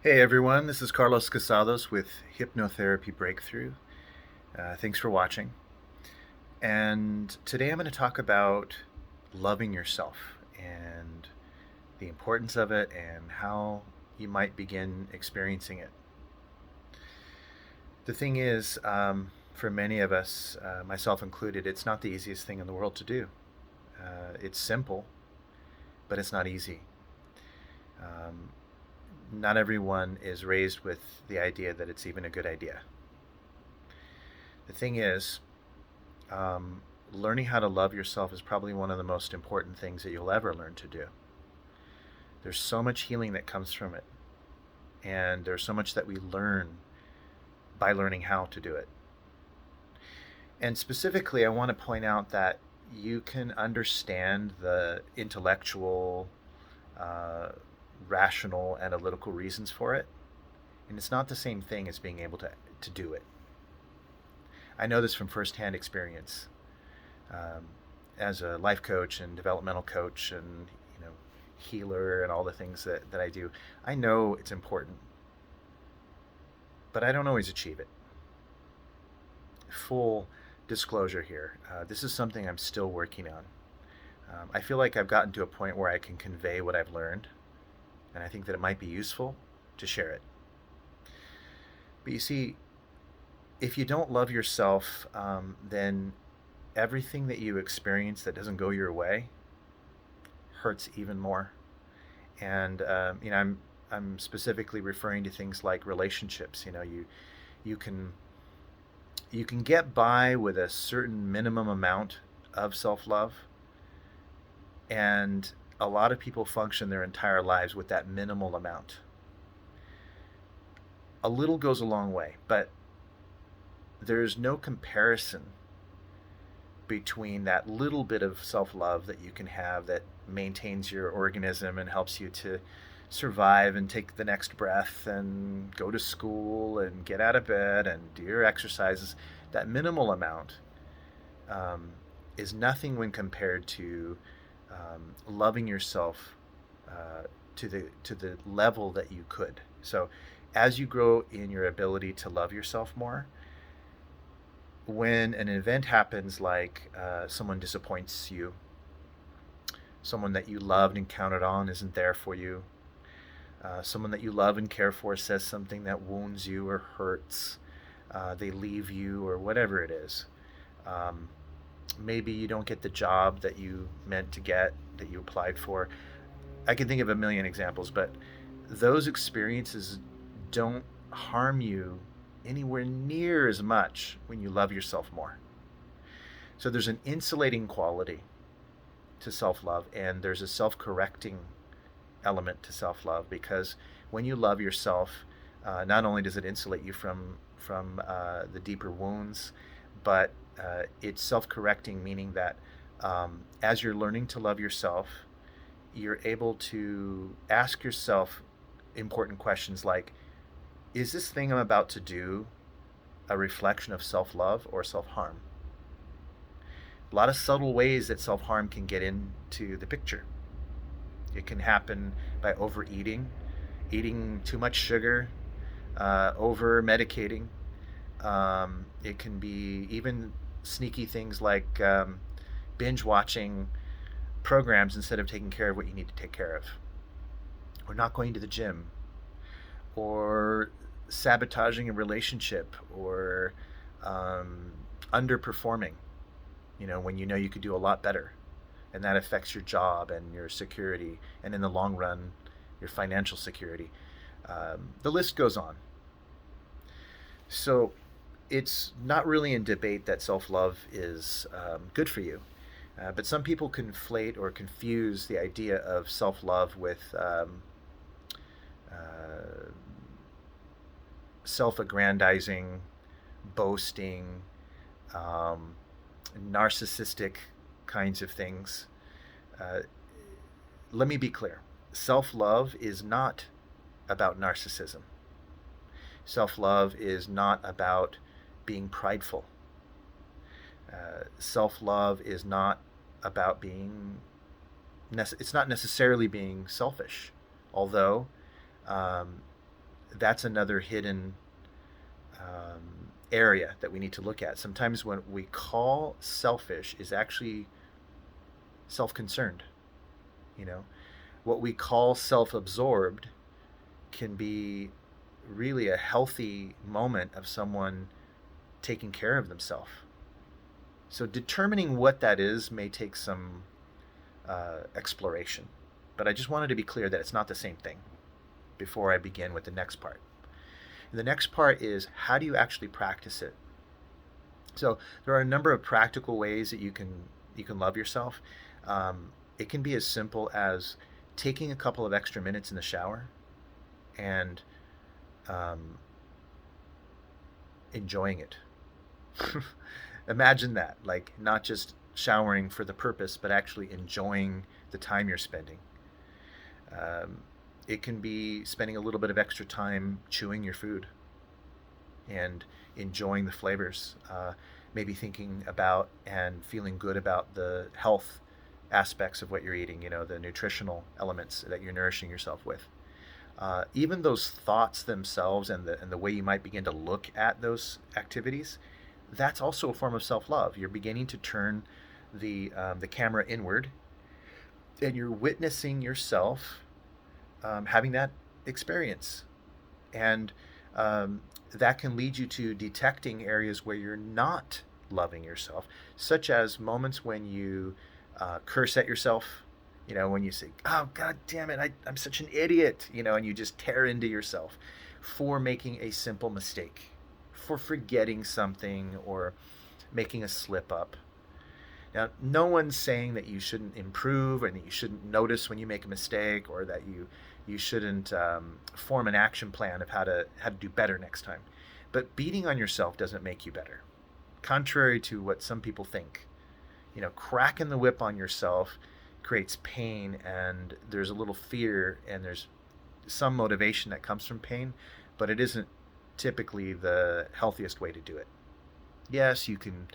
Hey everyone, this is Carlos Casados with Hypnotherapy Breakthrough. Thanks for watching. And today I'm going to talk about loving yourself and the importance of it and how you might begin experiencing it. The thing is, for many of us, myself included, it's not the easiest thing in the world to do. It's simple, but it's not easy. Um, Not everyone is raised with the idea that it's even a good idea. The thing is, um, learning how to love yourself is probably one of the most important things that you'll ever learn to do. There's so much healing that comes from it, and there's so much that we learn by learning how to do it. And specifically, I want to point out that you can understand the intellectual, uh, rational, analytical reasons for it, and it's not the same thing as being able to do it. I know this from firsthand experience. Um, as a life coach and developmental coach and healer and all the things that I do, I know it's important, but I don't always achieve it. Full disclosure here, this is something I'm still working on. I feel like I've gotten to a point where I can convey what I've learned, and I think that it might be useful to share it. But you see, if you don't love yourself, then everything that you experience that doesn't go your way hurts even more. And I'm specifically referring to things like relationships. You can you can get by with a certain minimum amount of self love, and a lot of people function their entire lives with that minimal amount. A little goes a long way, but there's no comparison between that little bit of self love that you can have that maintains your organism and helps you to survive and take the next breath and go to school and get out of bed and do your exercises. That minimal amount um, is nothing when compared to loving yourself to the level that you could. So, as you grow in your ability to love yourself more, when an event happens like someone disappoints you, someone that you loved and counted on isn't there for you, someone that you love and care for says something that wounds you or hurts, they leave you or whatever it is. Um, Maybe you don't get the job that you meant to get, that you applied for. I can think of a million examples, but those experiences don't harm you anywhere near as much when you love yourself more. So there's an insulating quality to self love, and there's a self correcting element to self love because when you love yourself, not only does it insulate you from the deeper wounds, but it's self correcting, meaning that as you're learning to love yourself, you're able to ask yourself important questions like, is this thing I'm about to do a reflection of self love or self harm? A lot of subtle ways that self harm can get into the picture. It can happen by overeating, eating too much sugar, over medicating. It can be even sneaky things like binge watching programs instead of taking care of what you need to take care of, or not going to the gym, or sabotaging a relationship, or um, underperforming. When you know you could do a lot better, and that affects your job and your security, and in the long run, your financial security. The list goes on. So it's not really in debate that self love is good for you. But some people conflate or confuse the idea of self love with uh, self aggrandizing, boasting, um, narcissistic kinds of things. Uh, Let me be clear, self love is not about narcissism. Self love is not about being prideful. Self love is not about being, it's not necessarily being selfish, although um, that's another hidden area that we need to look at. Sometimes what we call selfish is actually self-concerned. You know, what we call self-absorbed can be really a healthy moment of someone taking care of themselves. So determining what that is may take some exploration. But I just wanted to be clear that it's not the same thing before I begin with the next part. And the next part is, how do you actually practice it? So there are a number of practical ways that you can love yourself. It can be as simple as taking a couple of extra minutes in the shower and um, enjoying it. Imagine that, like not just showering for the purpose, but actually enjoying the time you're spending. Um, it can be spending a little bit of extra time chewing your food and enjoying the flavors. Maybe thinking about and feeling good about the health aspects of what you're eating, the nutritional elements that you're nourishing yourself with. Even those thoughts themselves and the way you might begin to look at those activities, that's also a form of self-love. You're beginning to turn the camera inward, and you're witnessing yourself having that experience, and that can lead you to detecting areas where you're not loving yourself, such as moments when you curse at yourself. When you say, "Oh, God damn it, I'm such an idiot," and you just tear into yourself for making a simple mistake, for forgetting something or making a slip up. Now, no one's saying that you shouldn't improve and that you shouldn't notice when you make a mistake, or that you shouldn't form an action plan of how to do better next time. But beating on yourself doesn't make you better, contrary to what some people think. Cracking the whip on yourself creates pain, and there's a little fear, and there's some motivation that comes from pain, but it isn't typically the healthiest way to do it. Yes, you can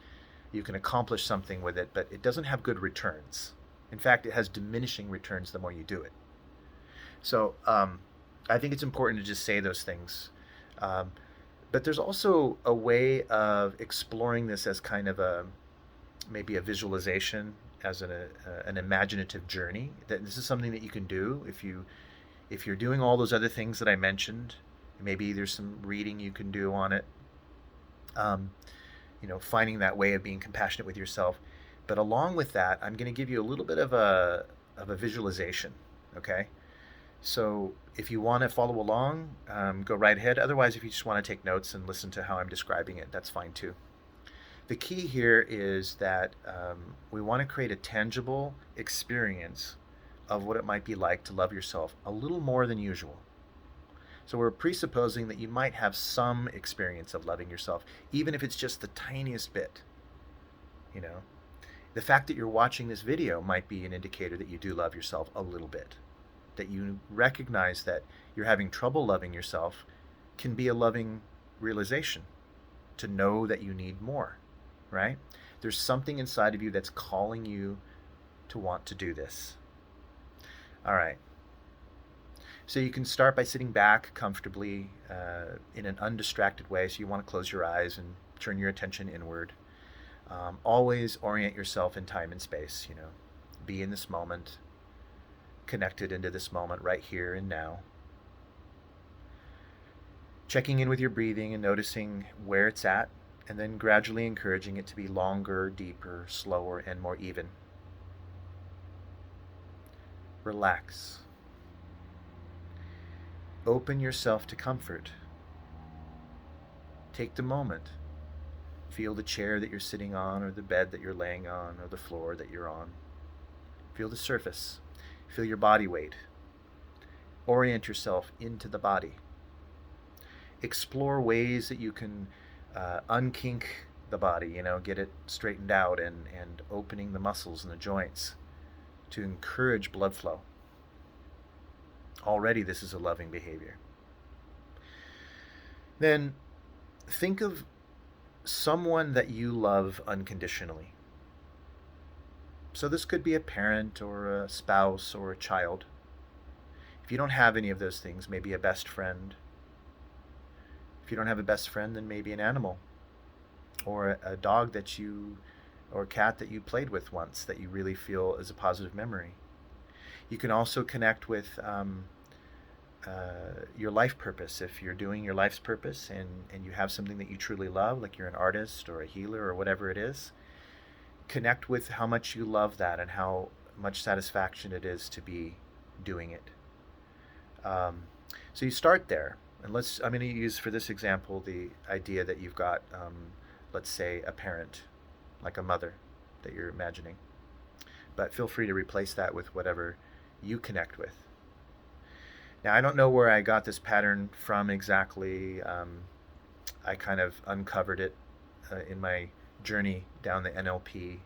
accomplish something with it, but it doesn't have good returns. In fact, it has diminishing returns the more you do it. So I think it's important to just say those things. Um, but there's also a way of exploring this as kind of maybe a visualization, as an imaginative journey. That this is something that you can do if you're doing all those other things that I mentioned. Maybe there's some reading you can do on it. Um, finding that way of being compassionate with yourself. But along with that, I'm going to give you a little bit of a visualization. Okay. So if you want to follow along, go right ahead. Otherwise, if you just want to take notes and listen to how I'm describing it, that's fine too. The key here is that we want to create a tangible experience of what it might be like to love yourself a little more than usual. So we're presupposing that you might have some experience of loving yourself, even if it's just the tiniest bit. You know, the fact that you're watching this video might be an indicator that you do love yourself a little bit. That you recognize that you're having trouble loving yourself can be a loving realization, to know that you need more, right? There's something inside of you that's calling you to want to do this. All right. So you can start by sitting back comfortably in an undistracted way. So you want to close your eyes and turn your attention inward. Always orient yourself in time and space. Be in this moment, connected into this moment right here and now. Checking in with your breathing and noticing where it's at, and then gradually encouraging it to be longer, deeper, slower, and more even. Relax. Open yourself to comfort. Take the moment. Feel the chair that you're sitting on, or the bed that you're laying on, or the floor that you're on. Feel the surface. Feel your body weight. Orient yourself into the body. Explore ways that you can unkink the body, get it straightened out, and opening the muscles and the joints to encourage blood flow. Already this is a loving behavior. Then think of someone that you love unconditionally. So this could be a parent or a spouse or a child. If you don't have any of those things, maybe a best friend, If you don't have a best friend, then maybe an animal or a dog or cat that you played with once that you really feel is a positive memory. You can also connect with your life purpose. If you're doing your life's purpose and you have something that you truly love, like you're an artist or a healer or whatever it is, connect with how much you love that and how much satisfaction it is to be doing it. Um, so you start there. And I'm going to use for this example the idea that you've got, let's say, a parent, like a mother that you're imagining. But feel free to replace that with whatever you connect with. Now, I don't know where I got this pattern from exactly. I kind of uncovered it in my journey down the NLP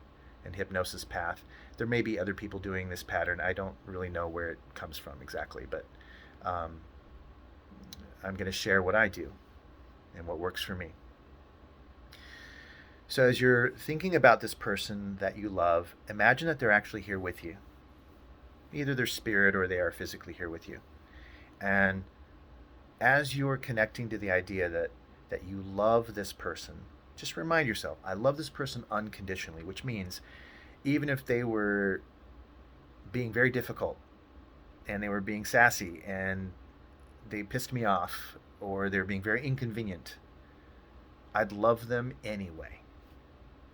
and hypnosis path. There may be other people doing this pattern. I don't really know where it comes from exactly, but um, I'm going to share what I do and what works for me. So, as you're thinking about this person that you love, imagine that they're actually here with you. Either their spirit or they are physically here with you. And as you're connecting to the idea that you love this person, just remind yourself, I love this person unconditionally, which means even if they were being very difficult and they were being sassy and they pissed me off or they're being very inconvenient, I'd love them anyway.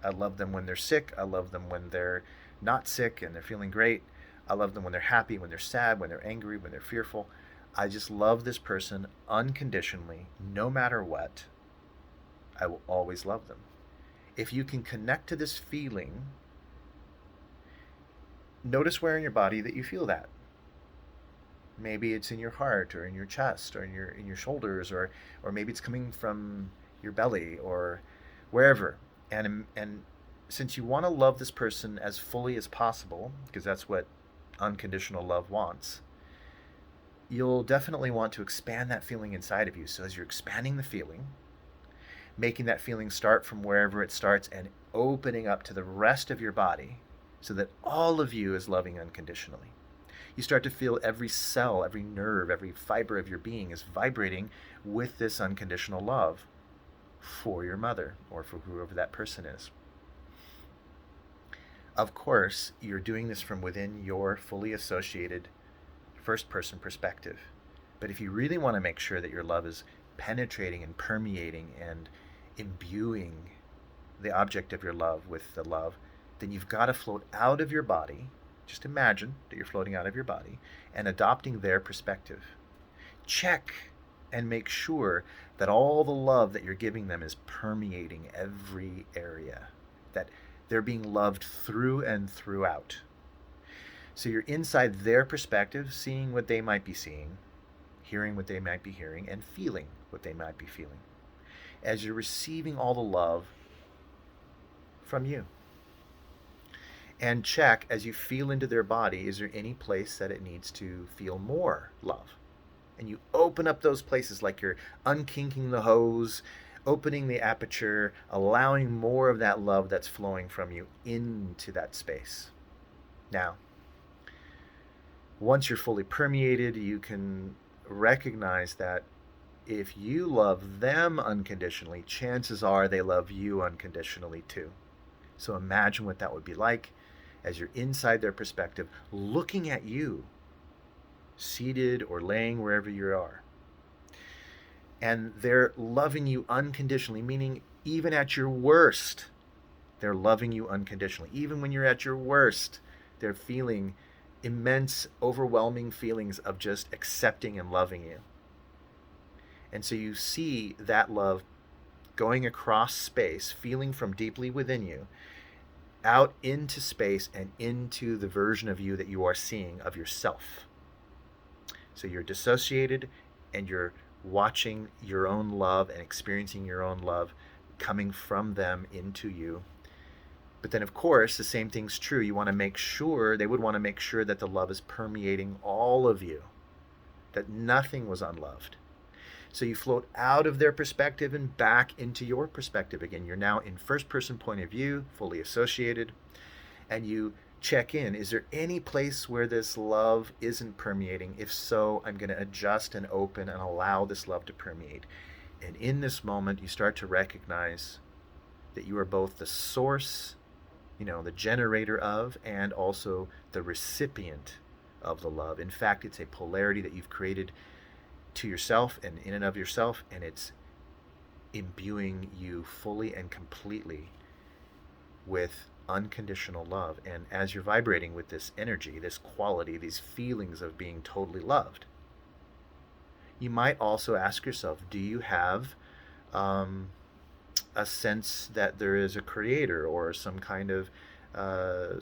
I love them when they're sick. I love them when they're not sick and they're feeling great. I love them when they're happy, when they're sad, when they're angry, when they're fearful. I just love this person unconditionally, no matter what. I will always love them. If you can connect to this feeling, notice where in your body that you feel that. Maybe it's in your heart or in your chest or in your shoulders, or maybe it's coming from your belly or wherever. And since you want to love this person as fully as possible, because that's what unconditional love wants, you'll definitely want to expand that feeling inside of you. So as you're expanding the feeling, making that feeling start from wherever it starts and opening up to the rest of your body so that all of you is loving unconditionally. You start to feel every cell, every nerve, every fiber of your being is vibrating with this unconditional love for your mother or for whoever that person is. Of course, you're doing this from within your fully associated first person perspective. But if you really want to make sure that your love is penetrating and permeating and imbuing the object of your love with the love, then you've got to float out of your body. Just imagine that you're floating out of your body and adopting their perspective. Check and make sure that all the love that you're giving them is permeating every area, that they're being loved through and throughout. So you're inside their perspective, seeing what they might be seeing, hearing what they might be hearing, and feeling what they might be feeling, as you're receiving all the love from you. And check as you feel into their body, is there any place that it needs to feel more love? And you open up those places like you're unkinking the hose, opening the aperture, allowing more of that love that's flowing from you into that space. Now, once you're fully permeated, you can recognize that if you love them unconditionally, chances are they love you unconditionally too. So imagine what that would be like as you're inside their perspective, looking at you, seated or laying wherever you are. And they're loving you unconditionally, meaning even at your worst, they're loving you unconditionally. Even when you're at your worst, they're feeling immense, overwhelming feelings of just accepting and loving you. And so you see that love going across space, feeling from deeply within you, out into space and into the version of you that you are seeing of yourself. So you're dissociated and you're watching your own love and experiencing your own love coming from them into you. But then, of course, the same thing's true. You want to make sure, they would want to make sure that the love is permeating all of you, that nothing was unloved. So you float out of their perspective and back into your perspective again. You're now in first person point of view, fully associated, and you check in. Is there any place where this love isn't permeating? If so, I'm going to adjust and open and allow this love to permeate. And in this moment, you start to recognize that you are both the source, the generator of, and also the recipient of the love. In fact, it's a polarity that you've created to yourself and in and of yourself, and it's imbuing you fully and completely with unconditional love. And as you're vibrating with this energy, this quality, these feelings of being totally loved, you might also ask yourself, do you have a sense that there is a creator or some kind of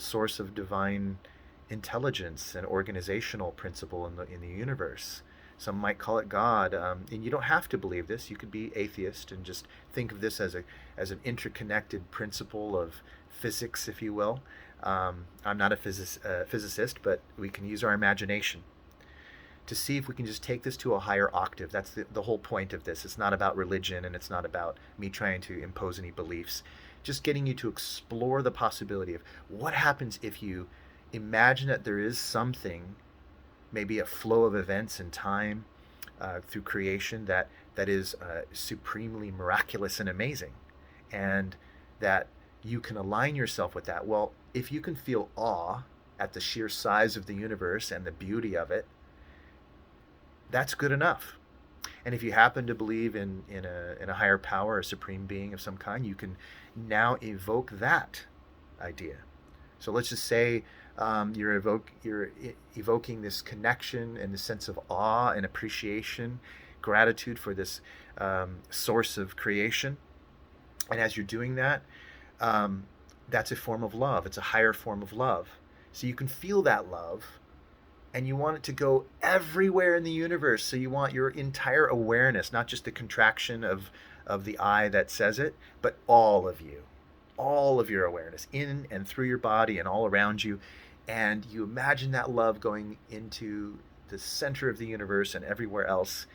source of divine intelligence and organizational principle in the universe? Some might call it God, and you don't have to believe this. You could be atheist and just think of this as an interconnected principle of physics, if you will. I'm not a physicist, but we can use our imagination to see if we can just take this to a higher octave. That's the whole point of this. It's not about religion, and it's not about me trying to impose any beliefs. Just getting you to explore the possibility of what happens if you imagine that there is something, maybe a flow of events in time through creation that is supremely miraculous and amazing, and that you can align yourself with that. Well, if you can feel awe at the sheer size of the universe and the beauty of it, that's good enough. And if you happen to believe in a higher power, a supreme being of some kind, you can now evoke that idea. So let's just say you're evoking this connection and the sense of awe and appreciation, gratitude for this source of creation. And as you're doing that, that's a form of love. It's a higher form of love. So you can feel that love, and you want it to go everywhere in the universe. So you want your entire awareness, not just the contraction of the I that says it, but all of you, all of your awareness in and through your body and all around you. And you imagine that love going into the center of the universe and everywhere else.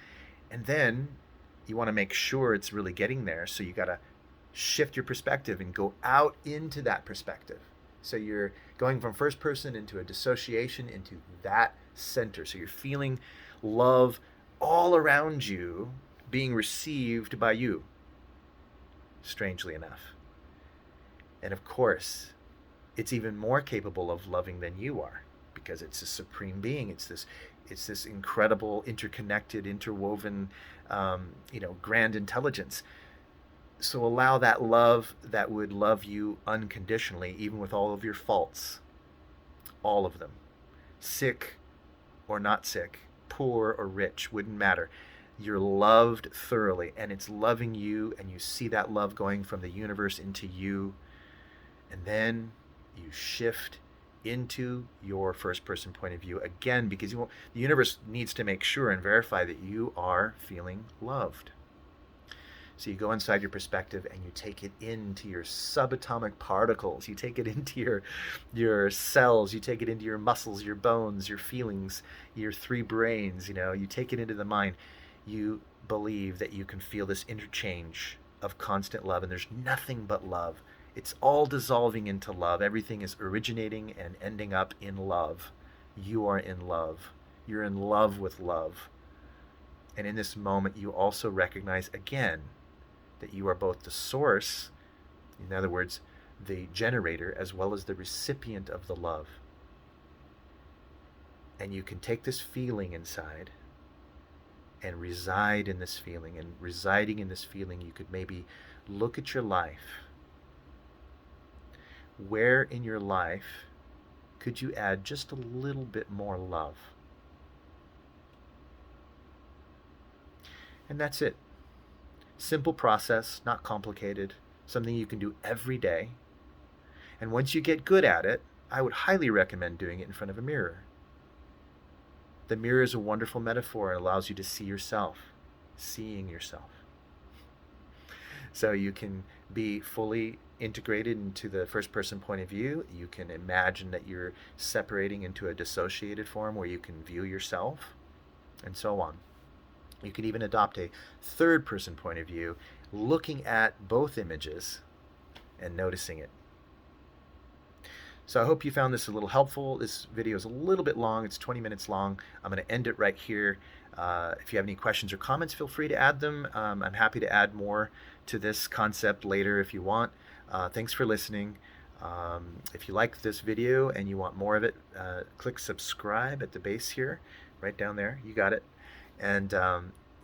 And then you want to make sure it's really getting there. So you got to shift your perspective and go out into that perspective. So you're going from first person into a dissociation into that center. So you're feeling love all around you being received by you, strangely enough. And of course, it's even more capable of loving than you are, because it's a supreme being. It's this incredible, interconnected, interwoven, grand intelligence. So allow that love that would love you unconditionally, even with all of your faults, all of them, sick or not sick, poor or rich, wouldn't matter. You're loved thoroughly, and it's loving you, and you see that love going from the universe into you, and then you shift into your first person point of view again, because the universe needs to make sure and verify that you are feeling loved. So you go inside your perspective and you take it into your subatomic particles. You take it into your cells. You take it into your muscles, your bones, your feelings, your three brains. You take it into the mind. You believe that you can feel this interchange of constant love, and there's nothing but love. It's all dissolving into love. Everything is originating and ending up in love. You are in love. You're in love with love. And in this moment, you also recognize again that you are both the source, in other words, the generator, as well as the recipient of the love. And you can take this feeling inside and reside in this feeling. And residing in this feeling, you could maybe look at your life. Where in your life could you add just a little bit more love? And that's it. Simple process, not complicated, something you can do every day. And once you get good at it, I would highly recommend doing it in front of a mirror. The mirror is a wonderful metaphor. It allows you to see yourself, seeing yourself. So you can be fully integrated into the first person point of view. You can imagine that you're separating into a dissociated form where you can view yourself, and so on. You can even adopt a third person point of view, looking at both images and noticing it. So I hope you found this a little helpful. This video is a little bit long. It's 20 minutes long. I'm going to end it right here. If you have any questions or comments, feel free to add them. I'm happy to add more to this concept later if you want. Thanks for listening. If you like this video and you want more of it, click subscribe at the base here, right down there. You got it. And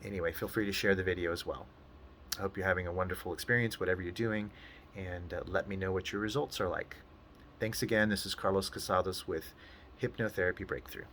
anyway, feel free to share the video as well. I hope you're having a wonderful experience, whatever you're doing, and let me know what your results are like. Thanks again. This is Carlos Casados with Hypnotherapy Breakthrough.